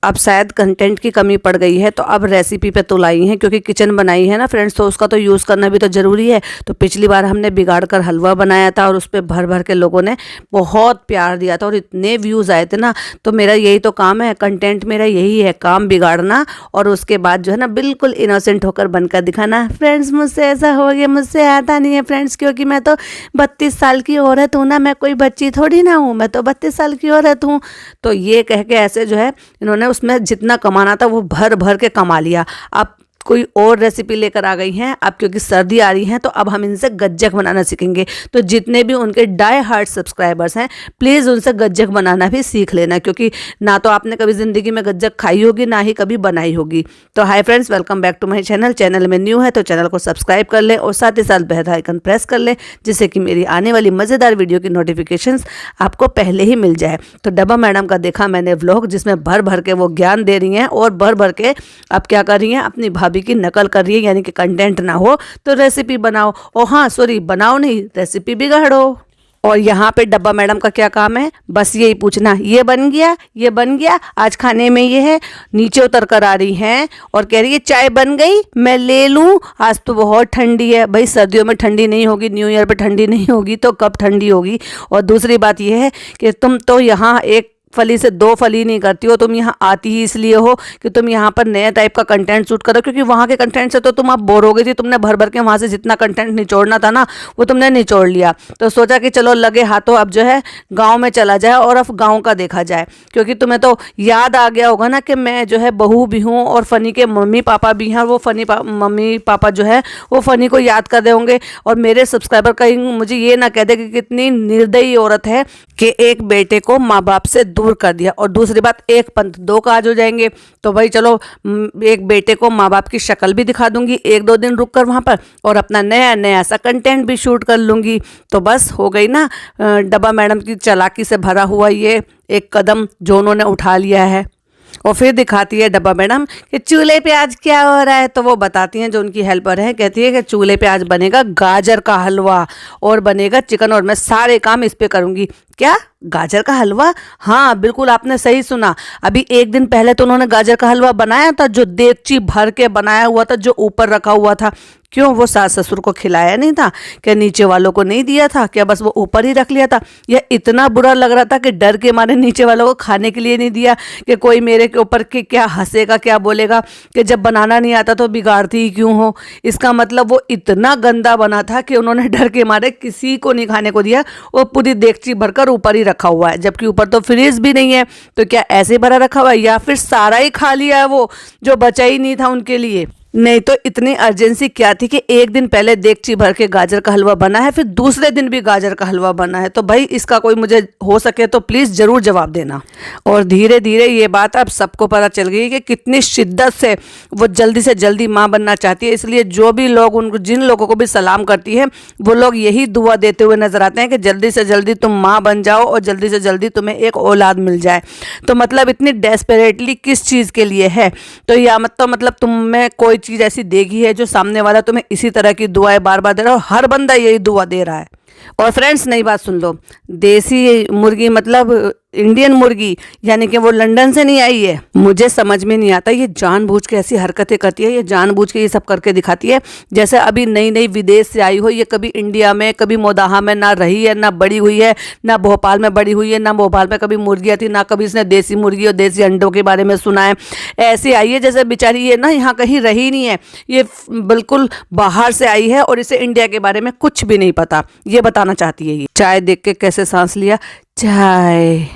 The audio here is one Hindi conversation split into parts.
अब शायद कंटेंट की कमी पड़ गई है तो अब रेसिपी पे तुलाई हैं, क्योंकि किचन बनाई है ना फ्रेंड्स, तो उसका तो यूज़ करना भी तो ज़रूरी है। तो पिछली बार हमने बिगाड़ कर हलवा बनाया था और उस पर भर भर के लोगों ने बहुत प्यार दिया था और इतने व्यूज़ आए थे ना। तो मेरा यही तो काम है, कंटेंट मेरा यही है, काम बिगाड़ना और उसके बाद जो है ना बिल्कुल इनोसेंट होकर बनकर दिखाना। फ्रेंड्स मुझसे ऐसा हो गया, मुझसे आता नहीं है फ्रेंड्स, क्योंकि मैं तो 32 साल की औरत हूँ ना, मैं कोई बच्ची थोड़ी ना हूँ, मैं तो 32 साल की औरत हूँ। तो ये कह के ऐसे जो है इन्होंने उसमें जितना कमाना था वो भर भर के कमा लिया। अब कोई और रेसिपी लेकर आ गई हैं अब, क्योंकि सर्दी आ रही है तो अब हम इनसे गज्जक बनाना सीखेंगे। तो जितने भी उनके डाई हार्ट सब्सक्राइबर्स हैं प्लीज़ उनसे गज्जक बनाना भी सीख लेना, क्योंकि ना तो आपने कभी ज़िंदगी में गज्जक खाई होगी ना ही कभी बनाई होगी। तो hi friends, welcome back to my channel. Channel में न्यू है तो चैनल को सब्सक्राइब कर लें और साथ ही साथ बेल आइकन प्रेस कर लें, जिससे कि मेरी आने वाली मज़ेदार वीडियो की नोटिफिकेशंस आपको पहले ही मिल जाए। तो डब्बा मैडम का देखा मैंने व्लॉग, जिसमें भर भर के वो ज्ञान दे रही हैं और भर भर के अब क्या कर रही हैं, अपनी भाभी की नकल कर रही है, यानी कि कंटेंट ना हो तो रेसिपी बनाओ, और हाँ सॉरी बनाओ नहीं, रेसिपी बिगाड़ो। और यहाँ पे डब्बा मैडम का क्या काम है, बस यही पूछना, ये बन गया, ये बन गया, आज खाने में ये है। नीचे उतर कर आ रही हैं और कह रही है चाय बन गई, मैं ले लूँ, आज तो बहुत ठंडी है। भाई सर्दियों में ठंडी नहीं होगी, न्यू ईयर पे ठंडी नहीं होगी तो कब ठंडी होगी। और दूसरी बात यह है कि तुम तो यहाँ एक फली से दो फली नहीं करती हो, तुम यहाँ आती ही इसलिए हो कि तुम यहाँ पर नए टाइप का कंटेंट शूट करो, क्योंकि वहाँ के कंटेंट से तो तुम अब बोर हो गई थी। तुमने भर भर के वहाँ से जितना कंटेंट निचोड़ना था ना वो तुमने निचोड़ लिया। तो सोचा कि चलो लगे हाथों अब जो है गाँव में चला जाए और अब गाँव का देखा जाए, क्योंकि तुम्हें तो याद आ गया होगा ना कि मैं जो है बहू भी हूँ और फ़नी के मम्मी पापा भी हैं, और वो फ़नी मम्मी पापा जो है वो फ़नी को याद कर रहे होंगे। और मेरे सब्सक्राइबर कहीं मुझे ये ना कह दे कि कितनी निर्दयी औरत है कि एक बेटे को माँ बाप से दूर कर दिया। और दूसरी बात, एक पंथ दो काज हो जाएंगे। तो भाई चलो एक बेटे को माँ बाप की शक्ल भी दिखा दूंगी एक दो दिन रुक कर वहाँ पर, और अपना नया नया सा कंटेंट भी शूट कर लूँगी। तो बस हो गई ना डब्बा मैडम की चालाकी से भरा हुआ ये एक कदम जो उन्होंने उठा लिया है। और फिर दिखाती है डब्बा मैडम कि चूल्हे पे आज क्या हो रहा है। तो वो बताती हैं जो उनकी हेल्पर है, कहती है कि चूल्हे पे आज बनेगा गाजर का हलवा और बनेगा चिकन, और मैं सारे काम इस पे करूँगी। क्या, गाजर का हलवा? हाँ बिल्कुल आपने सही सुना। अभी एक दिन पहले तो उन्होंने गाजर का हलवा बनाया था, जो देगची भर के बनाया हुआ था, जो ऊपर रखा हुआ था। क्यों, वो सास ससुर को खिलाया नहीं था क्या? नीचे वालों को नहीं दिया था क्या? बस वो ऊपर ही रख लिया था? या इतना बुरा लग रहा था कि डर के मारे नीचे वालों को खाने के लिए नहीं दिया कि कोई मेरे के ऊपर के क्या हंसेगा, क्या बोलेगा कि जब बनाना नहीं आता तो बिगाड़ती ही क्यों हो। इसका मतलब वो इतना गंदा बना था कि उन्होंने डर के मारे किसी को नहीं खाने को दिया। वो पूरी देगची भरकर ऊपर ही रखा हुआ है, जबकि ऊपर तो फ्रिज भी नहीं है। तो क्या ऐसे भरा रखा हुआ है, या फिर सारा ही खा लिया है वो, जो बचा ही नहीं था उनके लिए? नहीं तो इतनी अर्जेंसी क्या थी कि एक दिन पहले देगची भर के गाजर का हलवा बना है, फिर दूसरे दिन भी गाजर का हलवा बना है। तो भाई इसका कोई मुझे हो सके तो प्लीज़ ज़रूर जवाब देना। और धीरे धीरे ये बात अब सबको पता चल गई कि कितनी शिद्दत से वो जल्दी से जल्दी माँ बनना चाहती है। इसलिए जो भी लोग उनको, जिन लोगों को भी सलाम करती है, वो लोग यही दुआ देते हुए नजर आते हैं कि जल्दी से जल्दी तुम माँ बन जाओ और जल्दी से जल्दी तुम्हें एक औलाद मिल जाए। तो मतलब इतनी डेस्परेटली किस चीज़ के लिए है? तो या मतलब तुम्हें कोई चीज़ ऐसी देगी है जो सामने वाला तुम्हें इसी तरह की दुआएं बार बार दे रहा है, और हर बंदा यही दुआ दे रहा है। और फ्रेंड्स नई बात सुन लो, देसी मुर्गी मतलब इंडियन मुर्गी, यानी कि वो लंदन से नहीं आई है। मुझे समझ में नहीं आता, ये जानबूझ के ऐसी हरकतें करती है, ये जानबूझ के ये सब करके दिखाती है जैसे अभी नई नई विदेश से आई हो। ये कभी इंडिया में, कभी मोदाहा में ना रही है, ना बड़ी हुई है, ना भोपाल में बड़ी हुई है, ना भोपाल में कभी मुर्गियाँ थी, ना कभी इसने देसी मुर्गी और देसी अंडों के बारे में सुना है। ऐसे आई है जैसे बेचारी ये ना यहाँ कहीं रही नहीं है, ये बिल्कुल बाहर से आई है और इसे इंडिया के बारे में कुछ भी नहीं पता, ये बताना चाहती है। ये चाय देख के कैसे सांस लिया, चाय।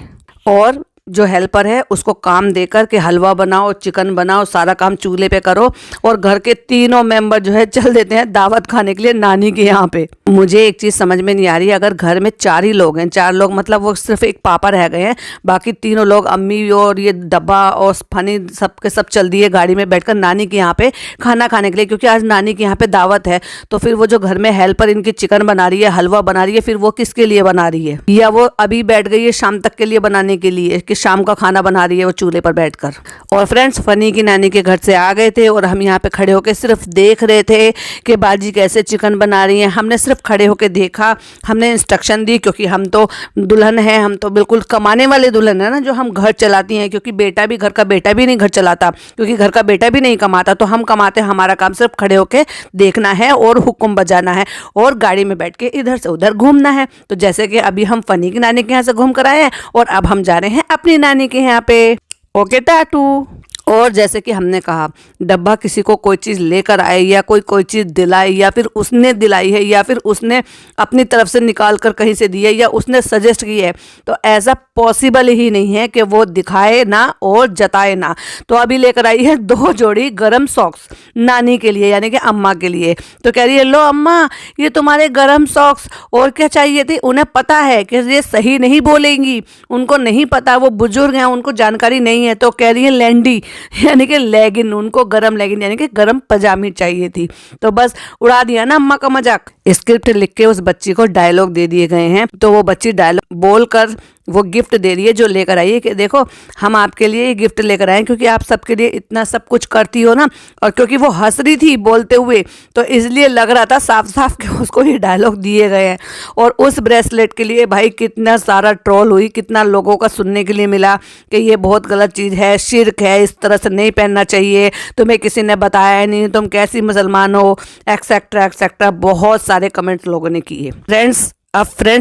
और जो हेल्पर है उसको काम देकर के हलवा बनाओ, चिकन बनाओ, सारा काम चूल्हे पे करो, और घर के तीनों मेंबर जो है चल देते हैं दावत खाने के लिए नानी के यहाँ पे। मुझे एक चीज़ समझ में नहीं आ रही, अगर घर में 4 ही लोग हैं, 4 लोग मतलब वो सिर्फ एक पापा रह गए हैं, बाकी तीनों लोग अम्मी और ये डब्बा और फनी सबके सब चल दिए गाड़ी में बैठकर नानी के यहाँ पे खाना खाने के लिए, क्योंकि आज नानी के यहाँ पे दावत है। तो फिर वो जो घर में हेल्पर इनकी चिकन बना रही है, हलवा बना रही है, फिर वो किसके लिए बना रही है? या वो अभी बैठ गई है शाम तक के लिए बनाने के लिए कि कि शाम का खाना बना रही है वो चूल्हे पर बैठकर। और फ्रेंड्स फनी की नानी के घर से आ गए थे और हम यहाँ पे खड़े होकर सिर्फ देख रहे थे कि बाजी कैसे चिकन बना रही हैं। हमने सिर्फ खड़े होकर देखा, हमने इंस्ट्रक्शन दी, क्योंकि हम तो दुल्हन है, हम तो बिल्कुल कमाने वाले दुल्हन है ना, जो हम घर चलाती हैं। क्योंकि बेटा भी, घर का बेटा भी नहीं घर चलाता, क्योंकि घर का बेटा भी नहीं कमाता, तो हम कमाते, हमारा काम सिर्फ खड़े होकर देखना है और हुक्म बजाना है और गाड़ी में बैठ के इधर से उधर घूमना है। तो जैसे कि अभी हम फनी की नानी के यहाँ से घूम कर आए हैं और अब हम जा रहे हैं अपनी नानी के यहाँ पे। ओके टाटू। और जैसे कि हमने कहा, डब्बा किसी को कोई चीज़ लेकर आए या कोई चीज़ दिलाए, या फिर उसने दिलाई है, या फिर उसने अपनी तरफ से निकाल कर कहीं से दी है, या उसने सजेस्ट की है, तो ऐसा पॉसिबल ही नहीं है कि वो दिखाए ना और जताए ना। तो अभी लेकर आई है 2 जोड़ी गरम सॉक्स नानी के लिए, यानी कि अम्मा के लिए। तो कह रही है, लो अम्मा ये तुम्हारे गरम सॉक्स, और क्या चाहिए थी। उन्हें पता है कि ये सही नहीं बोलेंगी, उनको नहीं पता, वो बुजुर्ग हैं, उनको जानकारी नहीं है। तो कह रही है लैंडी, यानी कि लेगिन, उनको गरम लेगिन यानी कि गरम पजामी चाहिए थी। तो बस उड़ा दिया ना अम्मा का मजाक। स्क्रिप्ट लिख के उस बच्ची को डायलॉग दे दिए गए हैं, तो वो बच्ची डायलॉग बोलकर वो गिफ्ट दे रही है जो लेकर आई है कि देखो हम आपके लिए ये गिफ्ट लेकर आए, क्योंकि आप सबके लिए इतना सब कुछ करती हो ना। और क्योंकि वो हंस रही थी बोलते हुए, तो इसलिए लग रहा था साफ साफ कि उसको ये डायलॉग दिए गए हैं। और उस ब्रेसलेट के लिए भाई कितना सारा ट्रोल हुई, कितना लोगों का सुनने के लिए मिला कि ये बहुत गलत चीज़ है, शिर्क है, इस तरह से नहीं पहनना चाहिए, तुम्हें किसी ने बताया नहीं, तुम कैसी मुसलमान हो, एक्सेट्रा एक्सेट्रा। बहुत सारे कमेंट्स लोगों ने किए। फ्रेंड्स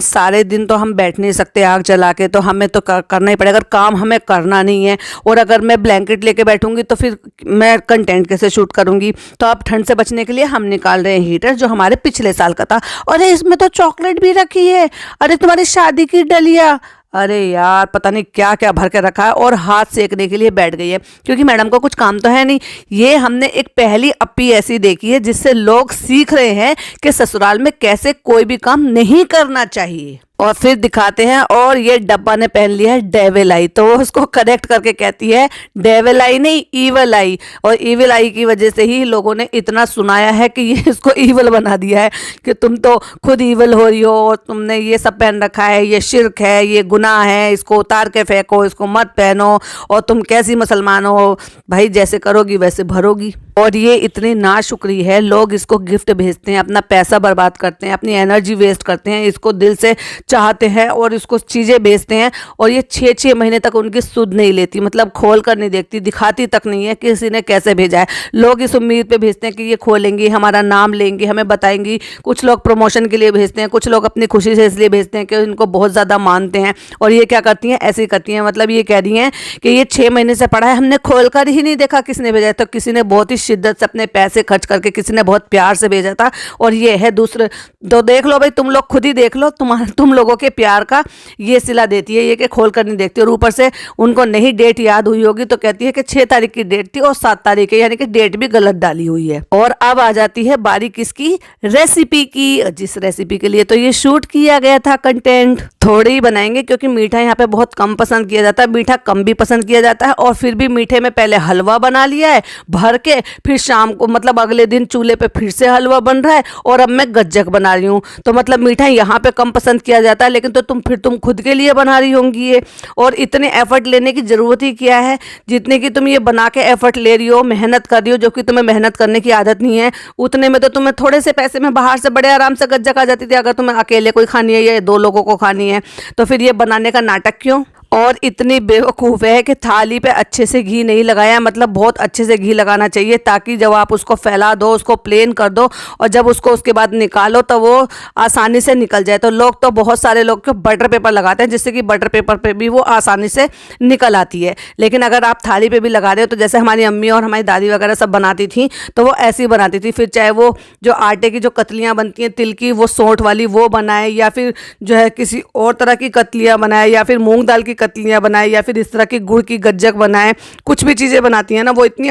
सारे दिन तो हम बैठ नहीं सकते आग जला के, तो हमें तो करना ही पड़ेगा, अगर काम हमें करना नहीं है। और अगर मैं ब्लैंकेट लेके बैठूंगी तो फिर मैं कंटेंट कैसे शूट करूंगी। तो अब ठंड से बचने के लिए हम निकाल रहे हैं हीटर, जो हमारे पिछले साल का था। अरे इसमें तो चॉकलेट भी रखी है, अरे तुम्हारी शादी की डलिया, अरे यार पता नहीं क्या क्या भर के रखा है। और हाथ सेकने के लिए बैठ गई है, क्योंकि मैडम को कुछ काम तो है नहीं। ये हमने एक पहली अपी ऐसी देखी है जिससे लोग सीख रहे हैं कि ससुराल में कैसे कोई भी काम नहीं करना चाहिए। और फिर दिखाते हैं, और ये डब्बा ने पहन लिया है डेविल आई, तो वो उसको करेक्ट करके कहती है डेविल आई नहीं ईवल आई। और ईवल आई की वजह से ही लोगों ने इतना सुनाया है कि ये इसको ईवल बना दिया है कि तुम तो खुद ईवल हो रही हो, और तुमने ये सब पहन रखा है, ये शिर्क है, ये गुनाह है, इसको उतार के फेंको, इसको मत पहनो, और तुम कैसी मुसलमान हो। भाई जैसे करोगी वैसे भरोगी। और ये इतनी नाशुक्री है, लोग इसको गिफ्ट भेजते हैं, अपना पैसा बर्बाद करते हैं, अपनी एनर्जी वेस्ट करते हैं, इसको दिल से चाहते हैं और इसको चीज़ें बेचते हैं। और ये 6-6 महीने तक उनकी सुध नहीं लेती, मतलब खोल कर नहीं देखती, दिखाती तक नहीं है किसी ने कैसे भेजा है। लोग इस उम्मीद पे भेजते हैं कि ये खोलेंगी, हमारा नाम लेंगी, हमें बताएंगी। कुछ लोग प्रमोशन के लिए भेजते हैं, कुछ लोग अपनी खुशी से इसलिए भेजते हैं कि इनको बहुत ज़्यादा मानते हैं। और ये क्या करती हैं, ऐसे ही करती हैं, मतलब ये कह रही हैं कि ये 6 महीने से पड़ा है, हमने खोल कर ही नहीं देखा किसने भेजा है। तो किसी ने बहुत ही शिद्दत से अपने पैसे खर्च करके, किसी ने बहुत प्यार से भेजा था। और ये है दूसरे, तो देख लो भाई, तुम लोग खुद ही देख लो, तुम लोगों के प्यार का ये सिला देती है ये कि खोल कर नहीं देखती। और ऊपर से उनको नहीं डेट याद हुई होगी, तो कहती है कि 6 तारीख की डेट थी और 7 तारीख की, यानी कि डेट भी गलत डाली हुई है। और अब आ जाती है बारी किसकी, रेसिपी की। जिस रेसिपी के लिए तो ये शूट किया गया था कंटेंट, थोड़ी ही बनाएंगे क्योंकि मीठा यहाँ पे बहुत कम पसंद किया जाता है, मीठा कम भी पसंद किया जाता है। और फिर भी मीठे में पहले हलवा बना लिया है भर के, फिर शाम को मतलब अगले दिन चूल्हे पे फिर से हलवा बन रहा है, और अब मैं गज्जक बना रही हूँ। तो मतलब मीठा यहाँ पे कम पसंद किया जाता है, लेकिन तो तुम खुद के लिए बना रही होंगी ये। और इतने एफर्ट लेने की ज़रूरत ही क्या है, जितने की तुम ये बना के एफर्ट ले रही हो, मेहनत कर रही हो, जो कि तुम्हें मेहनत करने की आदत नहीं है, उतने में तो तुम्हें थोड़े से पैसे में बाहर से बड़े आराम से गज्जक आ जाती थी। अगर तुम्हें अकेले कोई खानी है या 2 लोगों को खानी है, तो फिर ये बनाने का नाटक क्यों। और इतनी बेवकूफ़ है कि थाली पे अच्छे से घी नहीं लगाया, मतलब बहुत अच्छे से घी लगाना चाहिए, ताकि जब आप उसको फैला दो, उसको प्लेन कर दो, और जब उसको उसके बाद निकालो तो वो आसानी से निकल जाए। तो लोग तो बहुत सारे लोग को बटर पेपर लगाते हैं, जिससे कि बटर पेपर पे भी वो आसानी से निकल आती है। लेकिन अगर आप थाली पे भी लगा रहे हो, तो जैसे हमारी अम्मी और हमारी दादी वगैरह सब बनाती थी, तो वो ऐसी बनाती थी। फिर चाहे वो जो आटे की जो कतलियाँ बनती हैं तिल की, वो सोंठ वाली वो बनाए, या फिर जो है किसी और तरह की कतलियाँ बनाए, या फिर मूँग दाल की कतलियाँ बनाए, या फिर इस तरह की गुड़ की गज्जक बनाए, कुछ भी चीज़ें बनाती हैं ना, वो इतनी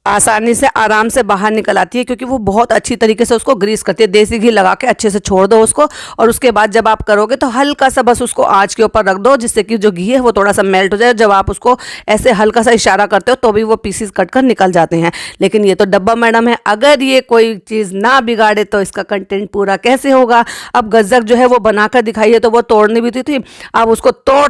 आसानी से आराम से बाहर निकल आती है, क्योंकि वो बहुत अच्छी तरीके से उसको ग्रीस करती है। देसी घी लगा के अच्छे से छोड़ दो उसको, और उसके बाद जब आप करोगे तो हल्का सा बस उसको आंच के ऊपर रख दो, जिससे कि जो घी है वो थोड़ा सा मेल्ट हो जाए। जब आप उसको ऐसे हल्का सा इशारा करते हो तो भी वो पीसेस कट कर निकल जाते हैं। लेकिन ये तो डब्बा मैडम है, अगर ये कोई चीज़ ना बिगाड़े तो इसका कंटेंट पूरा कैसे होगा। अब गज्जक जो है वो बनाकर दिखाई है तो वो तोड़नी भी थी, अब उसको तोड़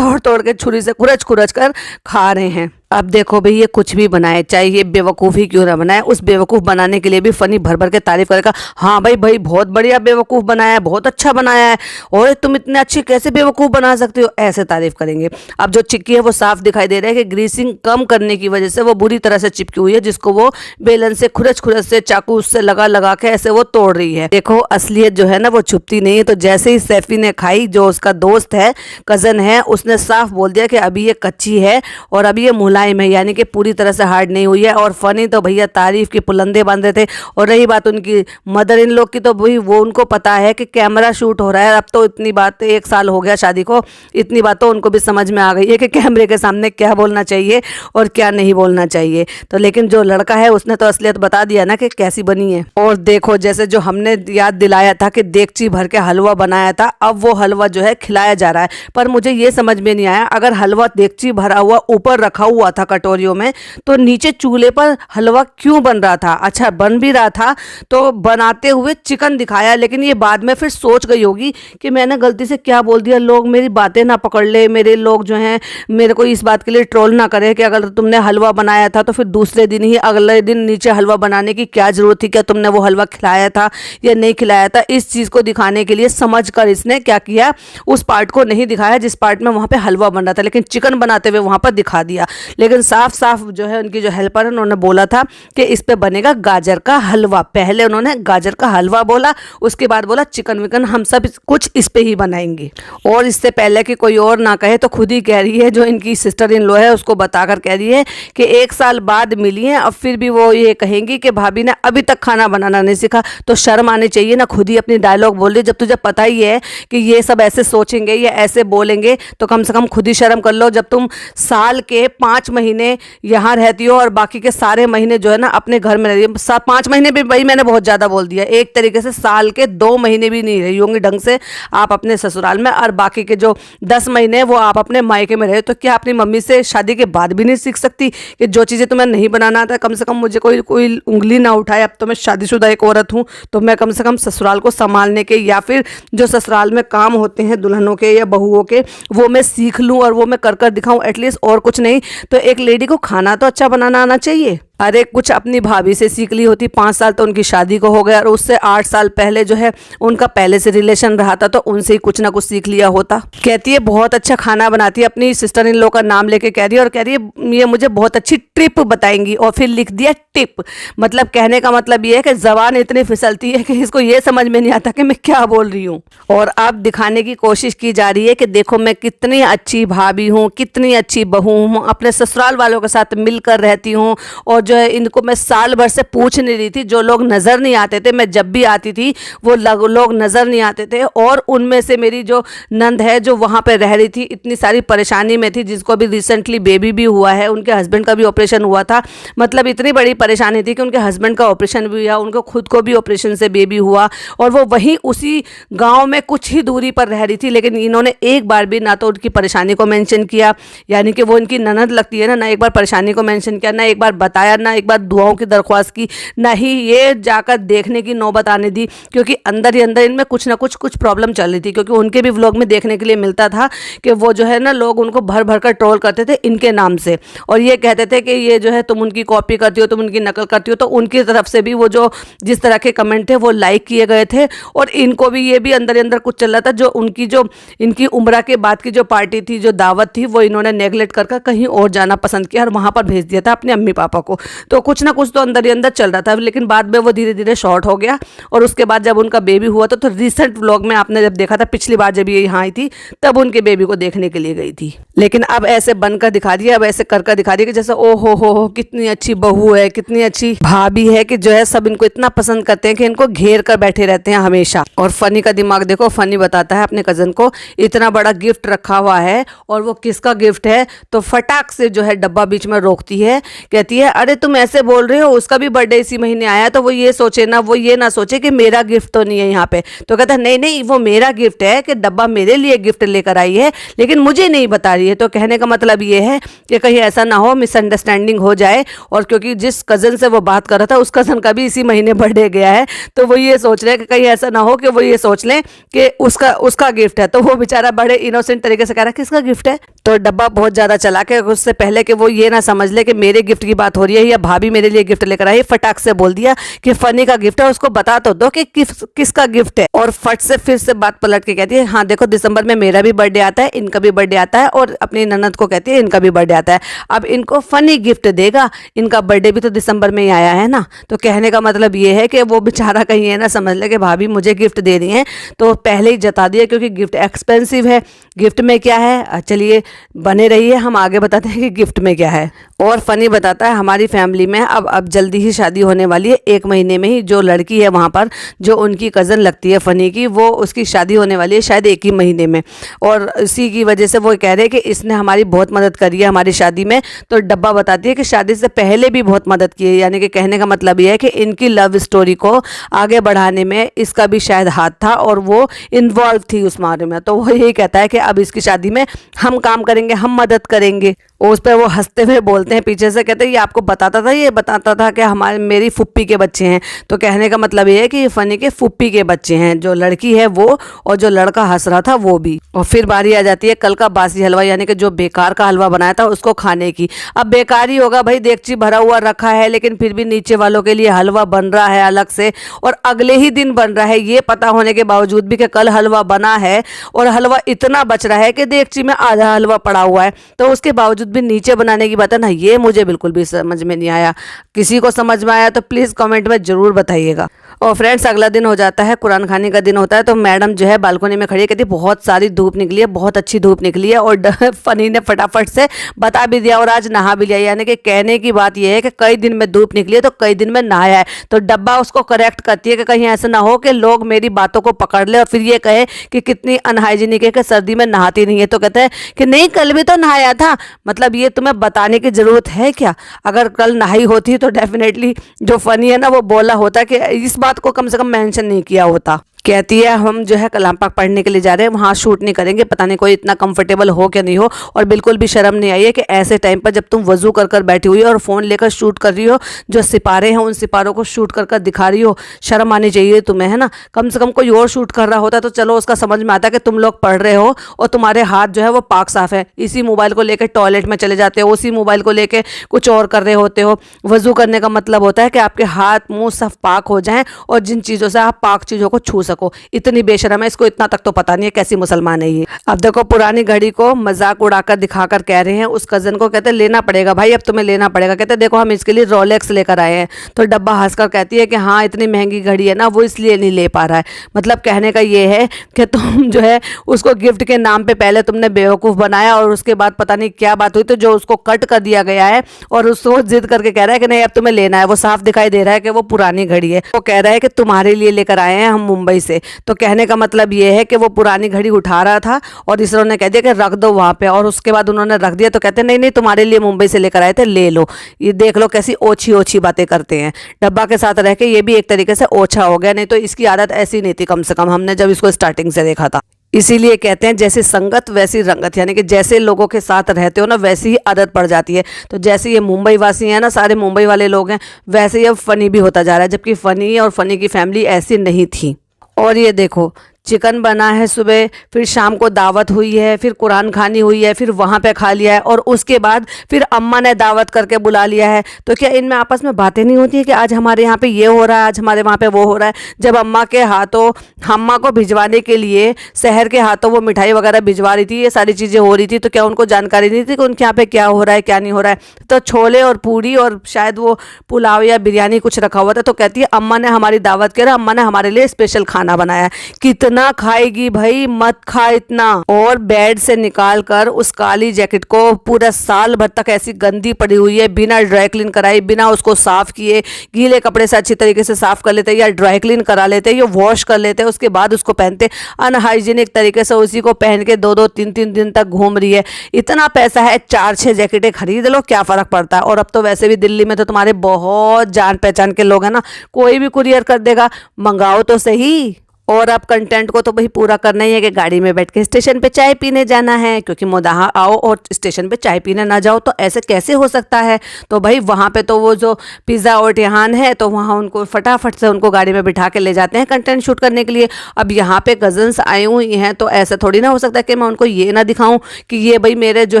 तोड़ के छुरी से खुरच कर खा रहे हैं। अब देखो भाई, ये कुछ भी बनाए, चाहे ये बेवकूफ़ ही क्यों ना बनाए, उस बेवकूफ़ बनाने के लिए भी फनी भर भर के तारीफ करेगा। हाँ भाई बहुत बढ़िया बेवकूफ़ बनाया है, बहुत अच्छा बनाया है, और तुम इतने अच्छे कैसे बेवकूफ़ बना सकते हो, ऐसे तारीफ करेंगे। अब जो चिक्की है वो साफ दिखाई दे रहा है कि ग्रीसिंग कम करने की वजह से वो बुरी तरह से चिपकी हुई है, जिसको वो बेलन से खुरच से चाकू उससे लगा के ऐसे वो तोड़ रही है। देखो असलियत जो है ना वो छुपती नहीं है। तो जैसे ही सैफी ने खाई, जो उसका दोस्त है, कज़न है, उसने साफ बोल दिया कि अभी ये कच्ची है और अभी ये मुलायम है, यानी कि पूरी तरह से हार्ड नहीं हुई है। और फनी तो भैया तारीफ के पुलंदे बांधे थे। और रही बात उनकी मदर इन लोग की, तो भाई वो उनको पता है कि कैमरा शूट हो रहा है। अब तो इतनी बात, 1 साल हो गया शादी को, इतनी बात तो उनको भी समझ में आ गई है कि कैमरे के सामने क्या बोलना चाहिए और क्या नहीं बोलना चाहिए। तो लेकिन जो लड़का है उसने तो असलियत बता दिया ना कि कैसी बनी है। और देखो जैसे जो हमने याद दिलाया था कि देगची भर के हलवा बनाया था, अब वो हलवा जो है खिलाया जा रहा है। पर मुझे ये समझ में नहीं आया, अगर हलवा देगची भरा हुआ ऊपर रखा हुआ था कटोरियों में, तो नीचे चूल्हे पर हलवा क्यों बन रहा था। अच्छा बन भी रहा था तो बनाते हुए चिकन दिखाया, लेकिन ये बाद में फिर सोच गई होगी कि मैंने गलती से क्या बोल दिया, लोग मेरी बातें ना पकड़ ले, मेरे लोग जो हैं मेरे को इस बात के लिए ट्रोल ना करे कि अगर तुमने हलवा बनाया था तो फिर दूसरे दिन ही अगले दिन नीचे हलवा बनाने की क्या जरूरत थी, क्या तुमने वो हलवा खिलाया था या नहीं खिलाया था। इस चीज़ को दिखाने के लिए समझ कर इसने क्या किया, उस पार्ट को नहीं दिखाया जिस पार्ट में वहाँ पे हलवा बन रहा था, लेकिन चिकन बनाते हुए वहाँ पर दिखा दिया। लेकिन साफ साफ जो है उनकी जो हेल्पर है उन्होंने बोला था कि इस पे बनेगा गाजर का हलवा। पहले उन्होंने गाजर का हलवा बोला, उसके बाद बोला चिकन विकन हम सब कुछ इस पे ही बनाएंगे। और इससे पहले कि कोई और ना कहे तो खुद ही कह रही है, जो इनकी सिस्टर इन लॉ है उसको बताकर कह रही है कि 1 साल बाद मिली हैं, अब फिर भी वो ये कहेंगी कि भाभी ने अभी तक खाना बनाना नहीं सीखा। तो शर्म आनी चाहिए ना, खुद ही अपनी डायलॉग बोल रही। जब तुझे पता ही है कि ये सब ऐसे सोचेंगे या ऐसे बोलेंगे तो कम से कम खुद ही शर्म कर लो। जब तुम साल के 5 महीने यहाँ रहती हो और बाकी के सारे महीने जो है ना अपने घर में रह रही हो, 5 महीने भी भाई मैंने बहुत ज़्यादा बोल दिया, एक तरीके से साल के 2 महीने भी नहीं रही होंगी ढंग से आप अपने ससुराल में, और बाकी के जो 10 महीने वो आप अपने मायके में रहे। तो क्या अपनी मम्मी से शादी के बाद भी नहीं सीख सकती कि जो चीज़ें तुम्हें नहीं बनाना आता, कम से कम मुझे कोई उंगली ना उठाए। अब तो मैं शादीशुदा एक औरत हूँ, तो मैं कम से कम ससुराल को संभालने के या फिर जो ससुराल में काम होते हैं दुल्हनों के या बहुओं के, वो मैं सीख लूँ और वो मैं कर दिखाऊँ एटलीस्ट, और कुछ नहीं तो एक लेडी को खाना तो अच्छा बनाना आना चाहिए। अरे कुछ अपनी भाभी से सीख ली होती। 5 साल तो उनकी शादी को हो गया और उससे 8 साल पहले जो है उनका पहले से रिलेशन रहा था, तो उनसे ही कुछ ना कुछ सीख लिया होता। कहती है बहुत अच्छा खाना बनाती है, अपनी सिस्टर इन लॉ का नाम लेके कह रही है, और कह रही है ये मुझे बहुत अच्छी ट्रिप बताएंगी, और फिर लिख दिया टिप। मतलब कहने का मतलब ये है कि जबान इतनी फिसलती है कि इसको ये समझ में नहीं आता कि मैं क्या बोल रही हूँ। और अब दिखाने की कोशिश की जा रही है कि देखो मैं कितनी अच्छी भाभी हूँ, कितनी अच्छी बहू हूँ, अपने ससुराल वालों के साथ मिलकर रहती हूँ, और जो है इनको मैं साल भर से पूछ नहीं रही थी। जो लोग नज़र नहीं आते थे, मैं जब भी आती थी वो लोग नज़र नहीं आते थे, और उनमें से मेरी जो नंद है जो वहाँ पे रह रही थी इतनी सारी परेशानी में थी, जिसको अभी रिसेंटली बेबी भी हुआ है, उनके हस्बैंड का भी ऑपरेशन हुआ था। मतलब इतनी बड़ी परेशानी थी कि उनके हस्बैंड का ऑपरेशन भी हुआ, उनको खुद को भी ऑपरेशन से बेबी हुआ, और वो वहीं उसी गाँव में कुछ ही दूरी पर रह रही थी। लेकिन इन्होंने एक बार भी ना तो उनकी परेशानी को मेंशन किया, यानी कि वो इनकी ननद लगती है ना एक बार परेशानी को मेंशन किया, ना एक बार बताया, ना एक बार दुआओं की दरख्वास्त की, ना ही ये जाकर देखने की नौबत आने दी, क्योंकि अंदर ही अंदर इनमें कुछ ना कुछ प्रॉब्लम चल रही थी। क्योंकि उनके भी व्लॉग में देखने के लिए मिलता था कि वो जो है ना लोग उनको भर भर कर ट्रोल करते थे इनके नाम से, और ये कहते थे कि ये जो है तुम उनकी कॉपी करती हो, तुम उनकी नकल करती हो। तो उनकी तरफ से भी वो जो जिस तरह के कमेंट थे वो लाइक किए गए थे, और इनको भी ये भी अंदर अंदर कुछ चल रहा था। जो इनकी उम्र के बाद की जो पार्टी थी, जो दावत थी, वो इन्होंने नेगलेक्ट कर कहीं और जाना पसंद किया और वहाँ पर भेज दिया था अपने अम्मी पापा को। तो कुछ ना कुछ तो अंदर ही अंदर चल रहा था, लेकिन बाद में वो धीरे धीरे शॉर्ट हो गया। और उसके बाद जब उनका बेबी हुआ तो रिसेंट व्लॉग में आपने जब देखा था, पिछली बार जब ये यहाँ आई थी तब उनके बेबी को देखने के लिए गई थी। लेकिन अब ऐसे बनकर दिखा रही है, अब ऐसे कर दिखा रही है कि जैसे ओ हो कितनी अच्छी बहू है, कितनी अच्छी भाभी है, कि जो है सब इनको इतना पसंद करते हैं कि इनको घेर कर बैठे रहते हैं हमेशा। और फनी का दिमाग देखो, फनी बताता है अपने कजन को इतना बड़ा गिफ्ट रखा हुआ है, और वो किसका गिफ्ट है, तो फटाक से जो है डब्बा बीच में रोकती है, कहती है अरे अरे तुम ऐसे बोल रहे हो, उसका भी बर्थडे इसी महीने आया, तो वो ये सोचे ना, वो ये ना सोचे कि मेरा गिफ्ट तो नहीं है यहाँ पे। तो कहता है नहीं नहीं, वो मेरा गिफ्ट है, कि डब्बा मेरे लिए गिफ्ट लेकर आई है, लेकिन मुझे नहीं बता रही है। तो कहने का मतलब ये है कि कहीं ऐसा ना हो, मिसअंडरस्टैंडिंग हो जाए। और क्योंकि जिस कज़न से वो बात कर रहा था, उस कज़न का भी इसी महीने बर्थडे गया है, तो वो ये सोच रहे हैं कि कहीं ऐसा ना हो कि वो ये सोच लें कि उसका गिफ्ट है। तो वो बेचारा बड़े इनोसेंट तरीके से कह रहा है किसका गिफ्ट है। तो डब्बा बहुत ज़्यादा चला के उससे पहले कि वो ये ना समझ ले कि मेरे गिफ्ट की बात हो रही है या भाभी मेरे लिए गिफ्ट लेकर आई, फटाक से बोल दिया कि फनी का गिफ्ट है, उसको बता तो दो कि किसका गिफ्ट है। और फट से फिर से बात पलट के कहती है हाँ देखो, दिसंबर में मेरा भी बर्थडे आता है, इनका भी बर्थडे आता है, और अपनी ननद को कहती है इनका भी बर्थडे आता है। अब इनको फनी गिफ्ट देगा, इनका बर्थडे भी तो दिसंबर में ही आया है ना। तो कहने का मतलब ये है कि वो बेचारा कहीं ये ना समझ ले कि भाभी मुझे गिफ्ट दे रही हैं, तो पहले ही जता दिया, क्योंकि गिफ्ट एक्सपेंसिव है। गिफ्ट में क्या है, चलिए बने रहिए, हम आगे बताते हैं कि गिफ्ट में क्या है। और फनी बताता है हमारी फैमिली में अब जल्दी ही शादी होने वाली है, 1 महीने में ही। जो लड़की है वहाँ पर, जो उनकी कज़न लगती है फनी की, वो उसकी शादी होने वाली है शायद 1 ही महीने में। और इसी की वजह से वो कह रहे हैं कि इसने हमारी बहुत मदद करी है हमारी शादी में। तो डब्बा बताती है कि शादी से पहले भी बहुत मदद की है, यानी कि कहने का मतलब ये है कि इनकी लव स्टोरी को आगे बढ़ाने में इसका भी शायद हाथ था, और वो इन्वॉल्व थी उस मामले में। तो वो यही कहता है कि अब इसकी शादी में हम काम करेंगे, हम मदद करेंगे। उस पर वो हंसते हुए बोलते हैं पीछे से, कहते हैं ये आपको बताता था, ये बताता था कि मेरी फुप्पी के बच्चे हैं। तो कहने का मतलब ये है कि ये फनी के फुप्पी के बच्चे हैं, जो लड़की है वो, और जो लड़का हंस रहा था वो भी। और फिर बारी आ जाती है कल का बासी हलवा, यानी कि जो बेकार का हलवा बनाया था उसको खाने की। अब बेकार ही होगा भाई, देगची भरा हुआ रखा है, लेकिन फिर भी नीचे वालों के लिए हलवा बन रहा है अलग से, और अगले ही दिन बन रहा है, ये पता होने के बावजूद भी कि कल हलवा बना है, और हलवा इतना बच रहा है कि देगची में आधा हलवा पड़ा हुआ है। तो उसके बावजूद भी नीचे बनाने की बात है ना, ये मुझे बिल्कुल भी समझ में नहीं आया। किसी को समझ में आया तो प्लीज़ कमेंट में ज़रूर बताइएगा। और फ्रेंड्स, अगला दिन हो जाता है, कुरान खानी का दिन होता है। तो मैडम जो है बालकनी में खड़ी है, कहती बहुत सारी धूप निकली है, बहुत अच्छी धूप निकली है। और फनी ने फटाफट से बता भी दिया और आज नहा भी लिया, यानी कि कहने की बात यह है कि कई दिन में धूप निकली है तो कई दिन में नहाया है। तो डब्बा उसको करेक्ट करती है कि कहीं ऐसा ना हो कि लोग मेरी बातों को पकड़ ले और फिर ये कहे कि कितनी अनहाइजीनिक है कि सर्दी में नहाती नहीं है। तो कहते हैं कि नहीं, कल भी तो नहाया था। मतलब ये तुम्हें बताने की ज़रूरत है क्या? अगर कल नहाई होती तो डेफिनेटली जो फनी है ना वो बोला होता कि इस बात को कम से कम मेंशन नहीं किया होता। कहती है हम जो है कलाम पाक पढ़ने के लिए जा रहे हैं, वहाँ शूट नहीं करेंगे, पता नहीं कोई इतना कंफर्टेबल हो क्या नहीं हो। और बिल्कुल भी शर्म नहीं आई है कि ऐसे टाइम पर जब तुम वजू कर बैठी हुई हो और फ़ोन लेकर शूट कर रही हो, जो सिपारे हैं उन सिपारों को शूट कर दिखा रही हो, शर्म आनी चाहिए तुम्हें, है ना। कम से कम कोई और शूट कर रहा होता तो चलो उसका समझ में आता कि तुम लोग पढ़ रहे हो और तुम्हारे हाथ जो है वो पाक साफ़ है। इसी मोबाइल को लेकर टॉयलेट में चले जाते हो, उसी मोबाइल को लेकर कुछ और कर रहे होते हो। वजू करने का मतलब होता है कि आपके हाथ मुँह सब पाक हो जाएँ और जिन चीज़ों से आप पाक चीज़ों को छू सको। इतनी बेशरम है, इसको इतना तक तो पता नहीं है कैसी मुसलमान है ये। अब देखो पुरानी घड़ी को मजाक उड़ाकर दिखाकर कह रहे हैं उस कजन को, कहते लेना पड़ेगा भाई, अब तुम्हें लेना पड़ेगा। कहते देखो हम इसके लिए रोलेक्स लेकर आए हैं। तो डब्बा हंसकर कहती है कि हाँ इतनी महंगी घड़ी है ना, वो इसलिए नहीं ले पा रहा है। मतलब कहने का ये है कि तुम जो है उसको गिफ्ट के नाम पे पहले तुमने बेवकूफ़ बनाया और उसके बाद पता नहीं क्या बात हुई तो जो उसको कट कर दिया गया है और उसको जिद करके कह रहा है कि नहीं अब तुम्हें लेना है। वो साफ दिखाई दे रहा है कि वो पुरानी घड़ी है। वो कह रहा है कि तुम्हारे लिए लेकर आए हैं हम मुंबई से। तो कहने का मतलब ये है कि वो पुरानी घड़ी उठा रहा था और इसरो ने कह दिया कि रख दो वहाँ पे, और उसके बाद उन्होंने रख दिया। तो कहते नहीं नहीं तुम्हारे लिए मुंबई से लेकर आए थे, ले लो। ये देख लो कैसी ओछी ओछी बातें करते हैं। डब्बा के साथ रह के ये भी एक तरीके से ओछा हो गया, नहीं तो इसकी आदत ऐसी नहीं थी, कम से कम हमने जब इसको स्टार्टिंग से देखा था। इसीलिए कहते हैं जैसी संगत वैसी रंगत, यानी कि जैसे लोगों के साथ रहते हो ना वैसी ही आदत पड़ जाती है। तो जैसे ये मुंबई वासी हैं ना, सारे मुंबई वाले लोग हैं, वैसे ही अब फनी भी होता जा रहा है, जबकि फनी और फनी की फैमिली ऐसी नहीं थी। और ये देखो चिकन बना है सुबह, फिर शाम को दावत हुई है, फिर कुरान खानी हुई है, फिर वहाँ पे खा लिया है और उसके बाद फिर अम्मा ने दावत करके बुला लिया है। तो क्या इनमें आपस में बातें नहीं होती है कि आज हमारे यहाँ पे ये हो रहा है, आज हमारे वहाँ पे वो हो रहा है। जब अम्मा के हाथों अम्मा को भिजवाने के लिए शहर के हाथों वो मिठाई वगैरह भिजवा रही थी, ये सारी चीज़ें हो रही थी, तो क्या उनको जानकारी नहीं थी कि उनके यहाँ पे क्या हो रहा है क्या नहीं हो रहा है। तो छोले और पूरी और शायद वो पुलाव या बिरयानी कुछ रखा हुआ था। तो कहती है अम्मा ने हमारी दावत किया, अम्मा ने हमारे लिए स्पेशल खाना बनाया। कितना कितना खाएगी भाई, मत खा इतना। और बेड से निकाल कर उस काली जैकेट को पूरा साल भर तक ऐसी गंदी पड़ी हुई है, बिना ड्राई क्लीन कराई, बिना उसको साफ किए, गीले कपड़े से अच्छी तरीके से साफ कर लेते या ड्राई क्लीन करा लेते या वॉश कर लेते, उसके बाद उसको पहनते। अनहाइजीनिक तरीके से उसी को पहन के 2-2 3-3 दिन तक घूम रही है। इतना पैसा है, 4-6 जैकेटें खरीद लो, क्या फर्क पड़ता है। और अब तो वैसे भी दिल्ली में तो तुम्हारे बहुत जान पहचान के लोग हैं ना, कोई भी कुरियर कर देगा, मंगाओ तो सही। और अब कंटेंट को तो भाई पूरा करना ही है कि गाड़ी में बैठ के स्टेशन पे चाय पीने जाना है, क्योंकि मोदाहा आओ और स्टेशन पे चाय पीने ना जाओ तो ऐसे कैसे हो सकता है। तो भाई वहाँ पे तो वो जो पिज़्ज़ा और टिहान है तो वहाँ उनको फटाफट से उनको गाड़ी में बिठा के ले जाते हैं कंटेंट शूट करने के लिए। अब यहाँ पे कजन्स आई हुई हैं तो ऐसा थोड़ी ना हो सकता कि मैं उनको ये ना दिखाऊं कि ये भाई मेरे जो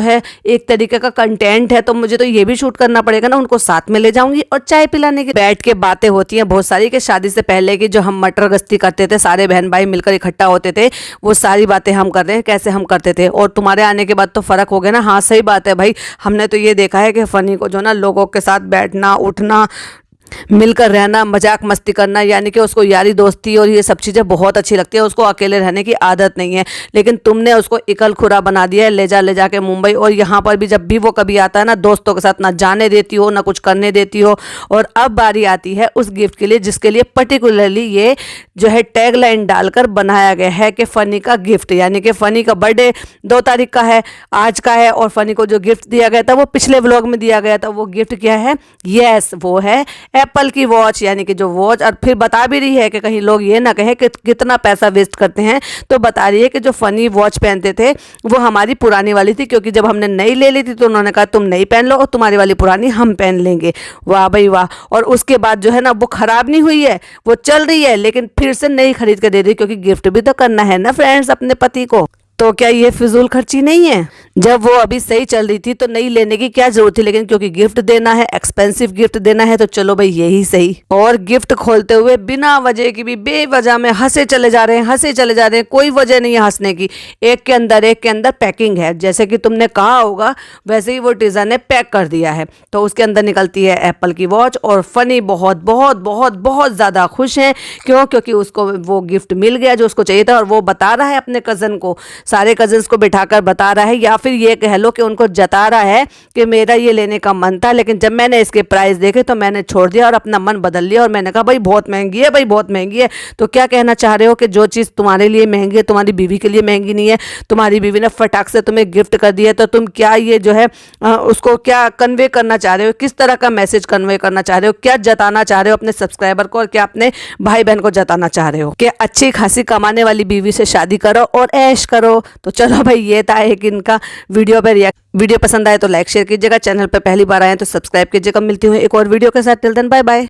है एक तरीके का कंटेंट है, तो मुझे तो ये भी शूट करना पड़ेगा ना। उनको साथ में ले जाऊंगी और चाय पिलाने की बैठ के बातें होती हैं बहुत सारी, कि शादी से पहले की जो हम मटर गश्ती करते थे, सारे बहन भाई मिलकर इकट्ठा होते थे, वो सारी बातें हम कर रहे हैं कैसे हम करते थे। और तुम्हारे आने के बाद तो फर्क हो गया ना। हाँ सही बात है भाई, हमने तो ये देखा है कि फनी को जो ना लोगों के साथ बैठना उठना, मिलकर रहना, मजाक मस्ती करना, यानी कि उसको यारी दोस्ती और ये सब चीज़ें बहुत अच्छी लगती है। उसको अकेले रहने की आदत नहीं है, लेकिन तुमने उसको इकल खुरा बना दिया है, ले जा के मुंबई। और यहाँ पर भी जब भी वो कभी आता है ना, दोस्तों के साथ ना जाने देती हो ना कुछ करने देती हो। और अब बारी आती है उस गिफ्ट के लिए जिसके लिए पर्टिकुलरली ये जो है टैग लाइन डालकर बनाया गया है कि फ़नी का गिफ्ट, यानी कि फ़नी का बर्थडे 2 तारीख का है, आज का है। और फ़नी को जो गिफ्ट दिया गया था वो पिछले व्लॉग में दिया गया था। वो गिफ्ट क्या है? यस, वो है एप्पल की वॉच, यानी कि जो वॉच। और फिर बता भी रही है कि कहीं लोग ये ना कहे कि कितना पैसा वेस्ट करते हैं, तो बता रही है कि जो फनी वॉच पहनते थे वो हमारी पुरानी वाली थी, क्योंकि जब हमने नई ले ली थी तो उन्होंने कहा तुम नई पहन लो और तुम्हारी वाली पुरानी हम पहन लेंगे। वाह भाई वाह। और उसके बाद जो है ना वो खराब नहीं हुई है, वो चल रही है, लेकिन फिर से नई खरीद के दे दी, क्योंकि गिफ्ट भी तो करना है ना फ्रेंड्स अपने पति को। तो क्या ये फिजूल खर्ची नहीं है? जब वो अभी सही चल रही थी तो नई लेने की क्या जरूरत थी, लेकिन क्योंकि गिफ्ट देना है, एक्सपेंसिव गिफ्ट देना है, तो चलो भाई यही सही। और गिफ्ट खोलते हुए बिना वजह की भी बेवजह में हंसे चले जा रहे हैं, हंसे चले जा रहे हैं। कोई वजह नहीं है हंसने की। एक के अंदर पैकिंग है, जैसे कि तुमने कहा होगा वैसे ही वो टीज़र ने पैक कर दिया है। तो उसके अंदर निकलती है एप्पल की वॉच। और फनी बहुत बहुत बहुत बहुत ज़्यादा खुश हैं। क्यों? क्योंकि उसको वो गिफ्ट मिल गया जो उसको चाहिए था। और वो बता रहा है अपने कज़न को, सारे कजन्स को बिठाकर बता रहा है, या फिर ये कह लो कि उनको जता रहा है कि मेरा ये लेने का मन था, लेकिन जब मैंने इसके प्राइस देखे तो मैंने छोड़ दिया और अपना मन बदल लिया। और मैंने कहा भाई बहुत महंगी है, भाई बहुत महंगी है। तो क्या कहना चाह रहे हो कि जो चीज़ तुम्हारे लिए महंगी है तुम्हारी बीवी के लिए महंगी नहीं है? तुम्हारी बीवी ने फटाक से तुम्हें गिफ्ट कर दिया, तो तुम क्या ये जो है उसको क्या कन्वे करना चाह रहे हो? किस तरह का मैसेज कन्वे करना चाह रहे हो? क्या जताना चाह रहे हो अपने सब्सक्राइबर को, और क्या अपने भाई बहन को जताना चाह रहे हो कि अच्छी खासी कमाने वाली बीवी से शादी करो और ऐश करो? तो चलो भाई ये था एक इनका वीडियो पे रिएक्ट। वीडियो पसंद आए तो लाइक शेयर कीजिएगा, चैनल पे पहली बार आए तो सब्सक्राइब कीजिएगा। मिलती हूँ एक और वीडियो के साथ। Till then bye bye.